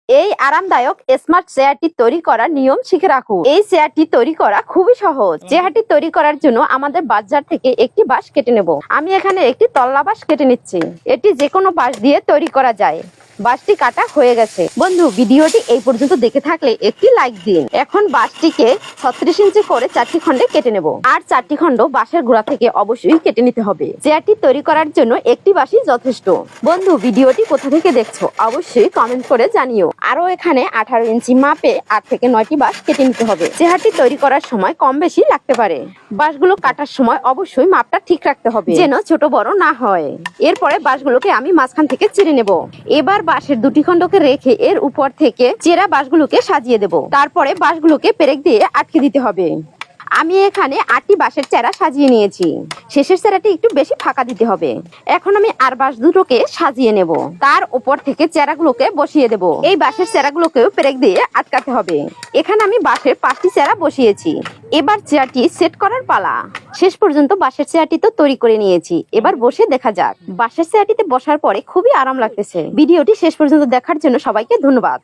এই আরামদায়ক স্মার্ট চেয়ারটি তৈরি করার নিয়ম শিখে রাখুন। এই চেয়ারটি তৈরি করা খুবই সহজ। চেয়ারটি তৈরি করার জন্য আমাদের বাজার থেকে একটি বাঁশ কেটে নেব। আমি এখানে একটি তল্লা বাঁশ কেটে নিচ্ছি। এটি যে কোনো বাঁশ দিয়ে তৈরি করা যায়। বাঁশটি কাটা হয়ে গেছে। বন্ধু, ভিডিওটি এই পর্যন্ত দেখে থাকলে একটি লাইক দিন। এখন বাঁশটিকে 36 ইঞ্চি করে 4টি খণ্ডে কেটে নেব। আর 4টি খণ্ড বাঁশের গোড়া থেকে অবশ্যই কেটে নিতে হবে। চেয়ারটি তৈরি করার জন্য একটি বাঁশই যথেষ্ট। বন্ধু, ভিডিওটি কোথা থেকে দেখছো অবশ্যই কমেন্ট করে জানিও। আরো এখানে 18 ইঞ্চি মাপে 8 থেকে 9টি বাঁশ কেটে নিতে হবে। চেয়ারটি তৈরি করার সময় কম বেশি লাগতে পারে। বাঁশগুলো কাটার সময় অবশ্যই মাপটা ঠিক রাখতে হবে, যেন ছোট বড় না হয়। এরপরে বাঁশগুলোকে আমি মাঝখান থেকে চিরে নেব। এবার বাঁশের 2টি খণ্ডকে রেখে এর উপর থেকে চেরা বাঁশগুলোকে সাজিয়ে দেব। তারপরে বাঁশগুলোকে পেরেক দিয়ে আটকে দিতে হবে। আমি এখানে 8টি বাঁশের চেরা সাজিয়ে নিয়েছি। শেষের চেরাটি একটু বেশি ফাঁকা দিতে হবে। এখন আমি আর বাঁশ দুটোকে সাজিয়ে নেব। তার উপর থেকে চেরাগুলোকে বসিয়ে দেব। এই বাঁশের চেরাগুলোকেও পেরেক দিয়ে আটকাতে হবে। এখানে আমি বাঁশের 5টি চেরা বসিয়েছি। এবার চেয়ারটি সেট করার পালা। শেষ পর্যন্ত বাঁশের চেয়ারটি তো তৈরি করে নিয়েছি। এবার বসে দেখা যাক। বাঁশের চেয়ারটিতে বসার পরে খুবই আরাম লাগতেছে। ভিডিওটি শেষ পর্যন্ত দেখার জন্য সবাইকে ধন্যবাদ।